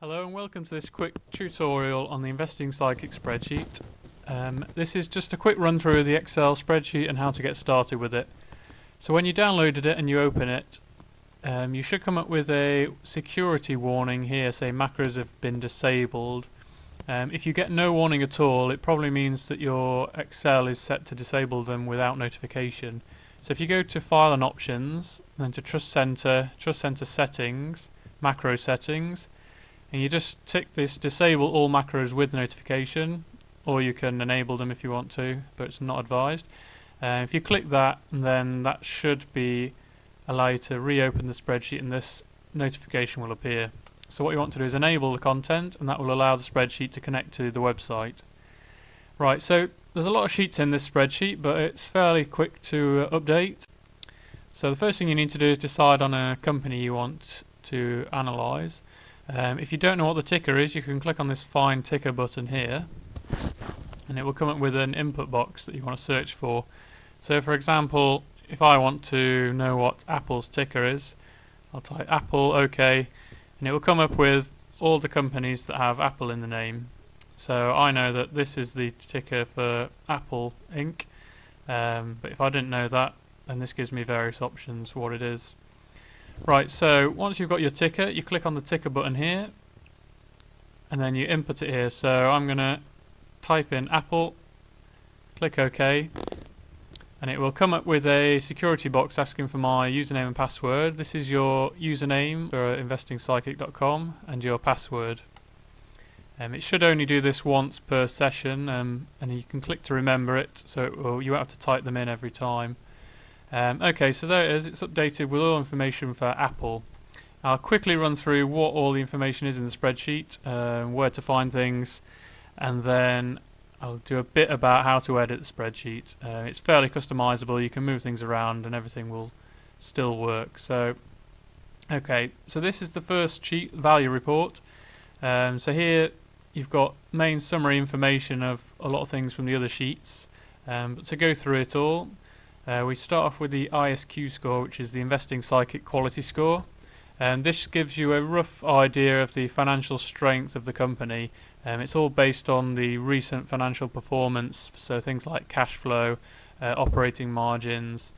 Hello and welcome to this quick tutorial on the Investing Sidekick spreadsheet. This is just a quick run through of the Excel spreadsheet and how to get started with it. So when you downloaded it and you open it, you should come up with a security warning here, say macros have been disabled. If you get no warning at all, it probably means that your Excel is set to disable them without notification. So if you go to File and Options, then to Trust Center Settings, Macro Settings, and you just tick this disable all macros with notification, or you can enable them if you want to, but it's not advised. If you click that, then that should allow you to reopen the spreadsheet and this notification will appear. So what you want to do is enable the content, and that will allow the spreadsheet to connect to the website. Right, so there's a lot of sheets in this spreadsheet, but it's fairly quick to update. So the first thing you need to do is decide on a company you want to analyse. If you don't know what the ticker is, you can click on this Find Ticker button here, and it will come up with an input box that you want to search for. So for example, if I want to know what Apple's ticker is, I'll type Apple, OK, and it will come up with all the companies that have Apple in the name. So I know that this is the ticker for Apple Inc. But if I didn't know that, then this gives me various options for what it is. Right, so once you've got your ticker, you click on the ticker button here, and then you input it here. So I'm going to type in Apple, click OK, and it will come up with a security box asking for my username and password. This is your username for investingsidekick.com and your password. It should only do this once per session, and you can click to remember it, so you won't have to type them in every time. Okay, so there it is. It's updated with all information for Apple. I'll quickly run through what all the information is in the spreadsheet, where to find things, and then I'll do a bit about how to edit the spreadsheet. It's fairly customizable. You can move things around and everything will still work. So, okay, so this is the first sheet, value report. So here you've got main summary information of a lot of things from the other sheets. But to go through it all, we start off with the ISQ score, which is the Investing Sidekick Quality Score. This gives you a rough idea of the financial strength of the company. It's all based on the recent financial performance, so things like cash flow, operating margins.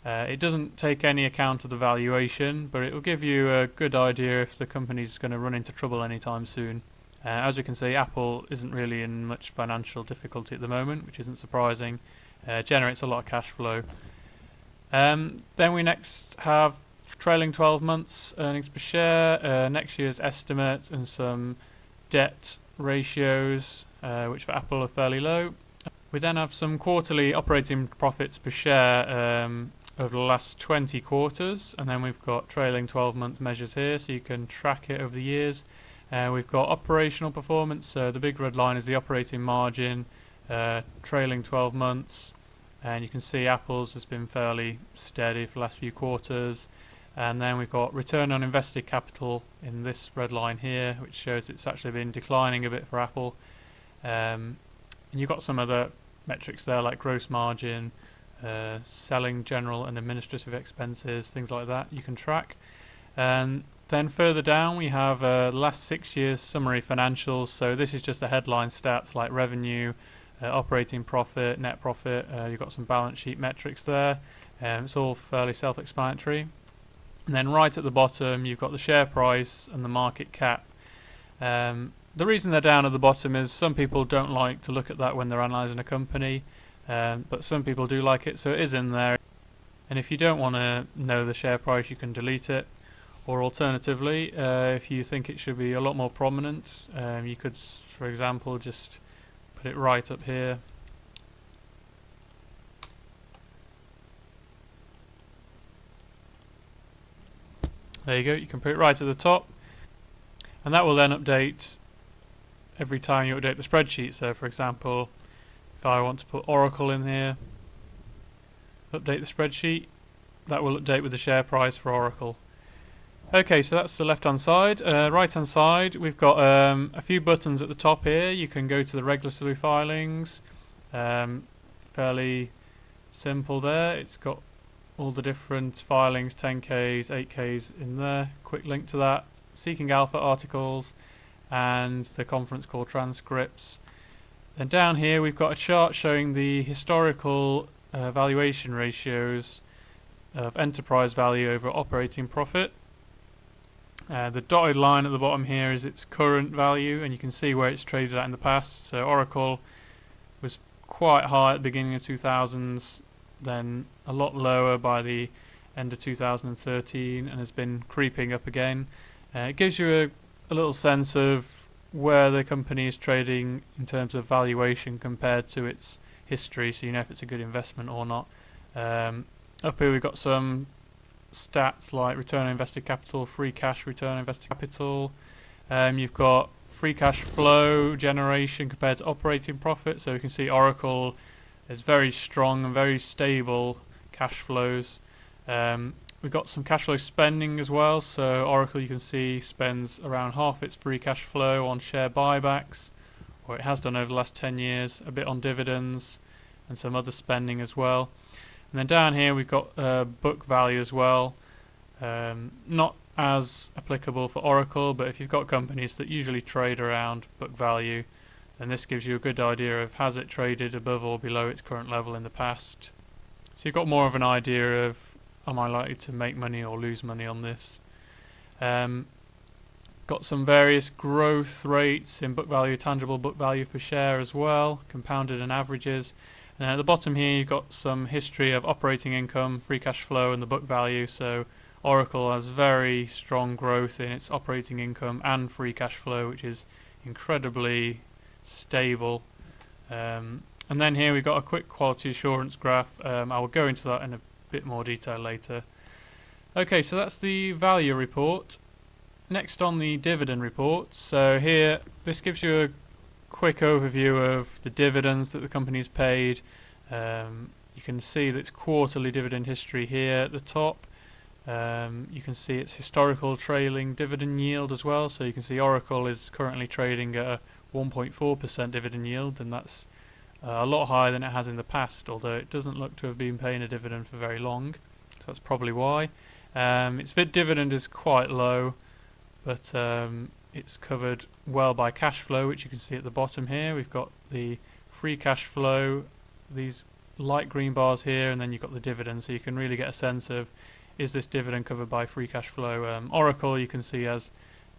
It doesn't take any account of the valuation, but it will give you a good idea if the company's going to run into trouble anytime soon. As we can see, Apple isn't really in much financial difficulty at the moment, which isn't surprising. Generates a lot of cash flow. Then we next have trailing 12 months earnings per share, next year's estimate, and some debt ratios, which for Apple are fairly low. We then have some quarterly operating profits per share over the last 20 quarters, and then we've got trailing 12-month measures here, so you can track it over the years. We've got operational performance, so the big red line is the operating margin, trailing 12 months, and you can see Apple's has been fairly steady for the last few quarters. And then we've got return on invested capital in this red line here, which shows it's actually been declining a bit for Apple. And you've got some other metrics there like gross margin, selling, general and administrative expenses, things like that you can track. And then further down we have the last 6 years summary financials. So this is just the headline stats like revenue, operating profit, net profit. You've got some balance sheet metrics there. It's all fairly self-explanatory. And then right at the bottom you've got the share price and the market cap. The reason they're down at the bottom is some people don't like to look at that when they're analysing a company, but some people do like it, so it is in there. And if you don't want to know the share price, you can delete it. Or alternatively, if you think it should be a lot more prominent, you could, for example, just put it right up here. There you go, you can put it right at the top, and that will then update every time you update the spreadsheet. So for example, if I want to put Oracle in here, update the spreadsheet, that will update with the share price for Oracle. Okay, so that's the left hand side. Right hand side, we've got a few buttons at the top here. You can go to the regulatory filings, fairly simple there. It's got all the different filings, 10Ks, 8Ks in there. Quick link to that. Seeking Alpha articles, and the conference call transcripts. Then down here we've got a chart showing the historical valuation ratios of enterprise value over operating profit. The dotted line at the bottom here is its current value, and you can see where it's traded at in the past. So Oracle was quite high at the beginning of 2000s, then a lot lower by the end of 2013, and has been creeping up again. It gives you a little sense of where the company is trading in terms of valuation compared to its history, so you know if it's a good investment or not. Up here we've got some stats like return on invested capital, free cash return on invested capital. You've got free cash flow generation compared to operating profit, so you can see Oracle is very strong and very stable cash flows. We've got some cash flow spending as well, so Oracle, you can see, spends around half its free cash flow on share buybacks, or it has done over the last 10 years, a bit on dividends and some other spending as well. And then down here we've got book value as well. Not as applicable for Oracle, but if you've got companies that usually trade around book value, then this gives you a good idea of has it traded above or below its current level in the past. So you've got more of an idea of am I likely to make money or lose money on this. Got some various growth rates in book value, tangible book value per share as well, compounded and averages. And then at the bottom here you've got some history of operating income, free cash flow and the book value. So Oracle has very strong growth in its operating income and free cash flow, which is incredibly stable. And then here we've got a quick quality assurance graph. I will go into that in a bit more detail later. Okay, so that's the value report. Next on the dividend report. So here, this gives you a quick overview of the dividends that the company's paid. You can see that its quarterly dividend history here at the top. You can see its historical trailing dividend yield as well. So you can see Oracle is currently trading at a 1.4% dividend yield, and that's a lot higher than it has in the past, although it doesn't look to have been paying a dividend for very long, so that's probably why. Its dividend is quite low, but it's covered well by cash flow, which you can see at the bottom here. We've got the free cash flow, these light green bars here, and then you've got the dividend, so you can really get a sense of is this dividend covered by free cash flow. Oracle, you can see, has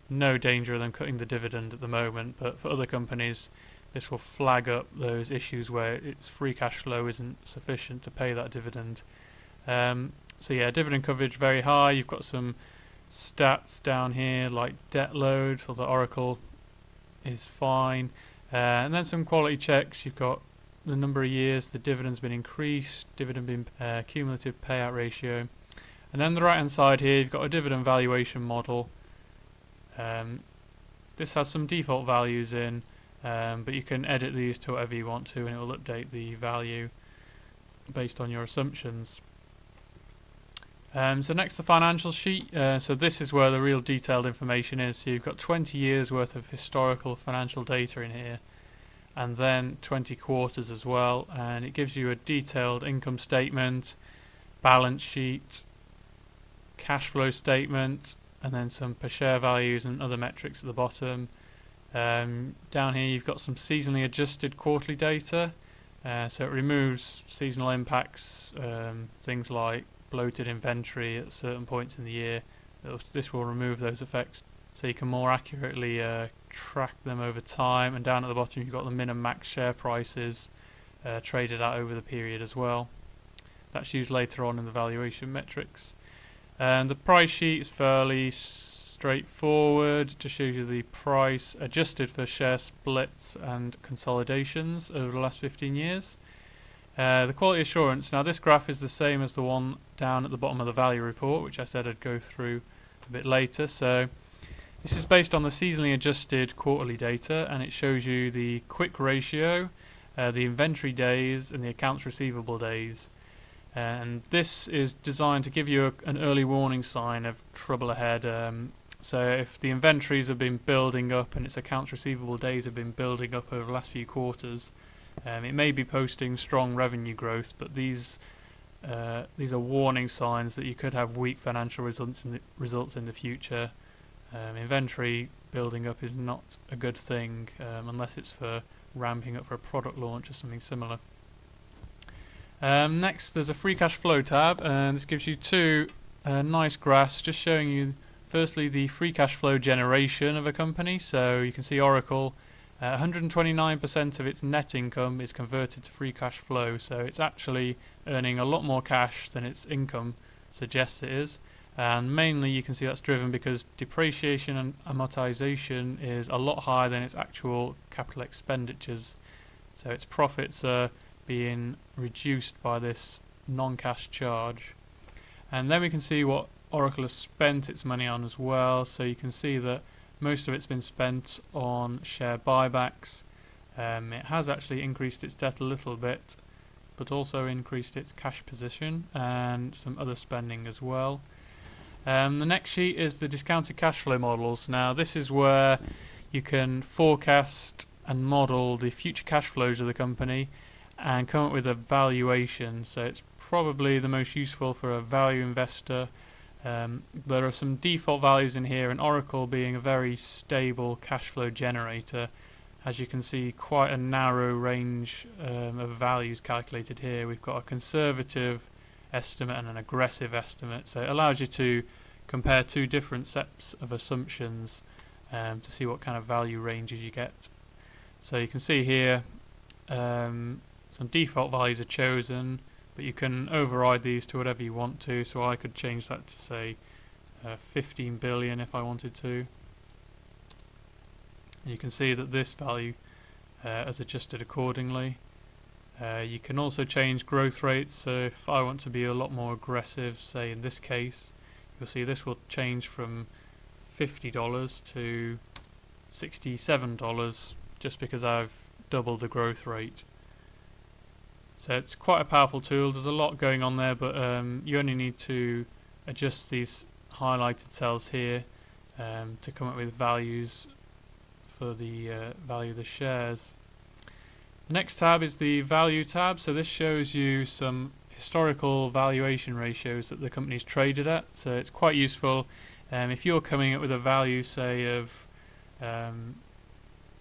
no danger of them cutting the dividend at the moment, but for other companies this will flag up those issues where its free cash flow isn't sufficient to pay that dividend. So yeah, dividend coverage very high. You've got some stats down here like debt load, although Oracle is fine. And then some quality checks. You've got the number of years the dividend's been increased, dividend been cumulative payout ratio. And then the right hand side here you've got a dividend valuation model. This has some default values in, but you can edit these to whatever you want to and it will update the value based on your assumptions. So next the financial sheet. So this is where the real detailed information is. So you've got 20 years worth of historical financial data in here and then 20 quarters as well, and it gives you a detailed income statement, balance sheet, cash flow statement, and then some per share values and other metrics at the bottom. Down here you've got some seasonally adjusted quarterly data, so it removes seasonal impacts, things like bloated inventory at certain points in the year. This will remove those effects so you can more accurately track them over time. And down at the bottom you've got the min and max share prices traded out over the period as well. That's used later on in the valuation metrics. And the price sheet is fairly straightforward. It just shows you the price adjusted for share splits and consolidations over the last 15 years. The quality assurance, now this graph is the same as the one down at the bottom of the value report, which I said I'd go through a bit later. So this is based on the seasonally adjusted quarterly data, and it shows you the quick ratio, the inventory days and the accounts receivable days. And this is designed to give you an early warning sign of trouble ahead. So if the inventories have been building up and its accounts receivable days have been building up over the last few quarters, it may be posting strong revenue growth, but these are warning signs that you could have weak financial results in the future. Inventory building up is not a good thing unless it's for ramping up for a product launch or something similar. Next, there's a free cash flow tab, and this gives you two nice graphs just showing you firstly the free cash flow generation of a company. So you can see Oracle, 129% of its net income is converted to free cash flow, so it's actually earning a lot more cash than its income suggests it is. And mainly you can see that's driven because depreciation and amortization is a lot higher than its actual capital expenditures, so its profits are being reduced by this non-cash charge. And then we can see what Oracle has spent its money on as well, so you can see that most of it's been spent on share buybacks. It has actually increased its debt a little bit, but also increased its cash position and some other spending as well. The next sheet is the discounted cash flow models. Now this is where you can forecast and model the future cash flows of the company and come up with a valuation, so it's probably the most useful for a value investor. There are some default values in here, and Oracle being a very stable cash flow generator, as you can see quite a narrow range of values calculated here. We've got a conservative estimate and an aggressive estimate, so it allows you to compare two different sets of assumptions to see what kind of value ranges you get. So you can see here some default values are chosen, but you can override these to whatever you want to, so I could change that to say 15 billion if I wanted to. And you can see that this value is adjusted accordingly. You can also change growth rates, so if I want to be a lot more aggressive, say in this case, you'll see this will change from $50 to $67 just because I've doubled the growth rate. So it's quite a powerful tool. There's a lot going on there, but you only need to adjust these highlighted cells here to come up with values for the value of the shares. The next tab is the value tab. So this shows you some historical valuation ratios that the company's traded at. So it's quite useful if you're coming up with a value, say of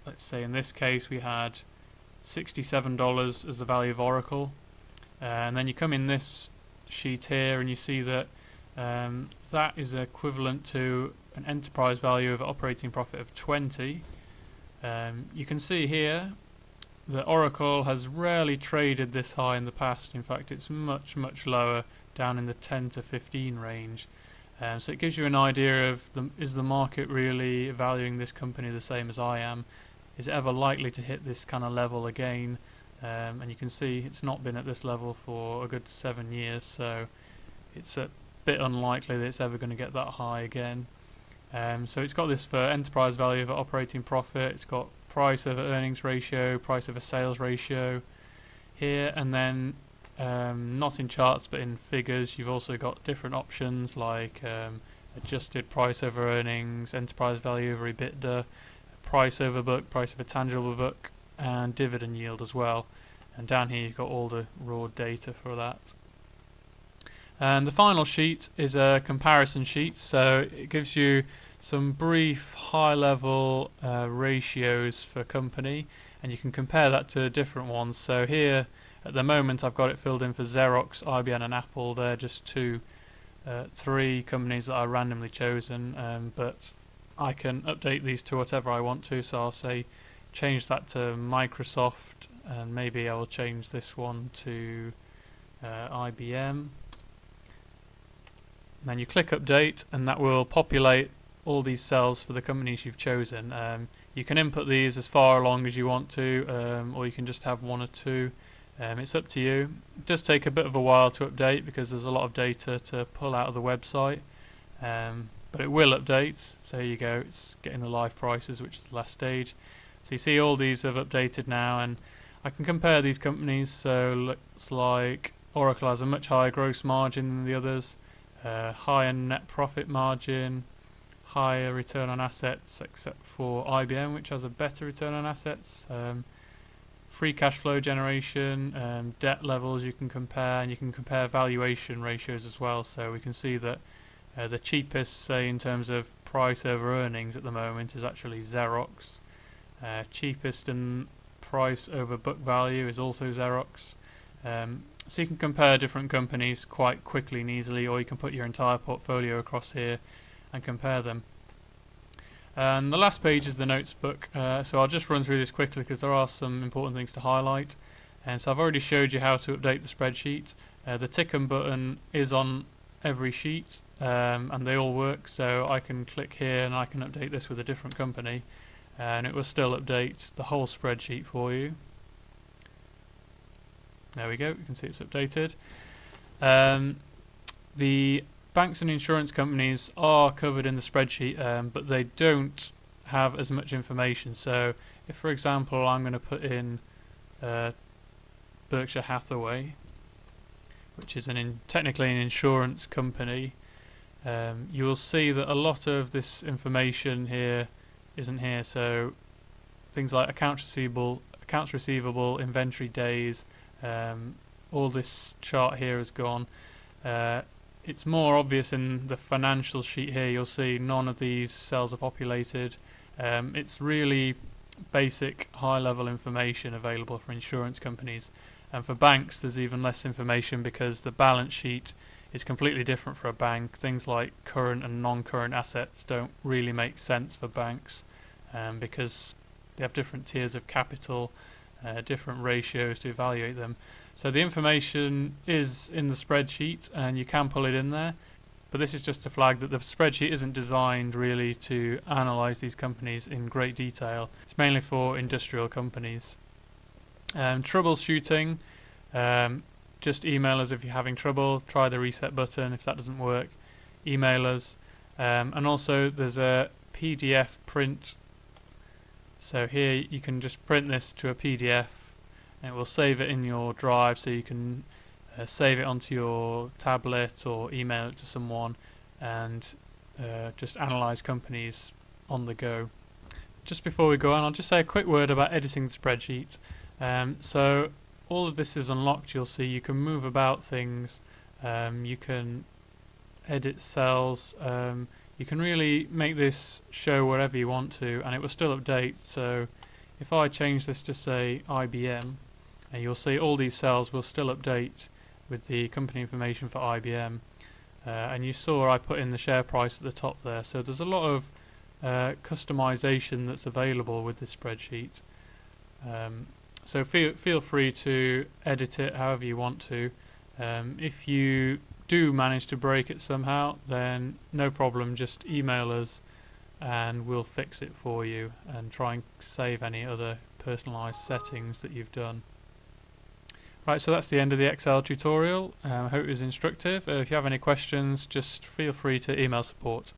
let's say in this case we had $67 as the value of Oracle, and then you come in this sheet here and you see that that is equivalent to an enterprise value of operating profit of 20. You can see here that Oracle has rarely traded this high in the past. In fact, it's much lower, down in the 10 to 15 range. So it gives you an idea of is the market really valuing this company the same as I am? Is it ever likely to hit this kind of level again? And you can see it's not been at this level for a good 7 years, so it's a bit unlikely that it's ever going to get that high again. So it's got this for enterprise value over operating profit, it's got price over earnings ratio, price over sales ratio here, and then not in charts but in figures you've also got different options like adjusted price over earnings, enterprise value over EBITDA, price over book, price over tangible book, and dividend yield as well. And down here you've got all the raw data for that. And the final sheet is a comparison sheet, so it gives you some brief high-level ratios for a company, and you can compare that to different ones. So here at the moment I've got it filled in for Xerox, IBM and Apple. They're just three companies that are randomly chosen, but I can update these to whatever I want to, so I'll say change that to Microsoft, and maybe I will change this one to IBM. And then you click update and that will populate all these cells for the companies you've chosen. You can input these as far along as you want to, or you can just have one or two. It's up to you. It does take a bit of a while to update because there's a lot of data to pull out of the website. But it will update. So here you go, it's getting the live prices, which is the last stage. So you see all these have updated now, and I can compare these companies. So looks like Oracle has a much higher gross margin than the others, higher net profit margin, higher return on assets, except for IBM, which has a better return on assets. Free cash flow generation, debt levels you can compare, and you can compare valuation ratios as well. So we can see that the cheapest, say in terms of price over earnings at the moment is actually Xerox. Cheapest in price over book value is also Xerox. So you can compare different companies quite quickly and easily, or you can put your entire portfolio across here and compare them. And the last page is the notes book, so I'll just run through this quickly because there are some important things to highlight. And so I've already showed you how to update the spreadsheet. The tick and button is on every sheet, and they all work, so I can click here and I can update this with a different company, and it will still update the whole spreadsheet for you. There we go, you can see it's updated. The banks and insurance companies are covered in the spreadsheet, but they don't have as much information. So if, for example, I'm going to put in Berkshire Hathaway, which is technically an insurance company, you will see that a lot of this information here isn't here. So things like accounts receivable, inventory days, all this chart here is gone. It's more obvious in the financial sheet here. You'll see none of these cells are populated. It's really basic high-level information available for insurance companies, and for banks there's even less information because the balance sheet is completely different for a bank. Things like current and non-current assets don't really make sense for banks, because they have different tiers of capital, different ratios to evaluate them. So the information is in the spreadsheet and you can pull it in there, but this is just to flag that the spreadsheet isn't designed really to analyse these companies in great detail. It's mainly for industrial companies. Troubleshooting, just email us if you're having trouble. Try the reset button. If that doesn't work, email us. And also there's a PDF print. So here you can just print this to a PDF and it will save it in your drive, so you can save it onto your tablet or email it to someone and just analyse companies on the go. Just before we go on, I'll just say a quick word about editing the spreadsheet. So all of this is unlocked. You'll see you can move about things, you can edit cells, you can really make this show wherever you want to, and it will still update. So if I change this to say IBM, and you'll see all these cells will still update with the company information for IBM. And you saw I put in the share price at the top there. So there's a lot of customization that's available with this spreadsheet. So feel free to edit it however you want to. If you do manage to break it somehow, then no problem, just email us and we'll fix it for you and try and save any other personalized settings that you've done. Right, so that's the end of the Excel tutorial. I hope it was instructive. If you have any questions, just feel free to email support.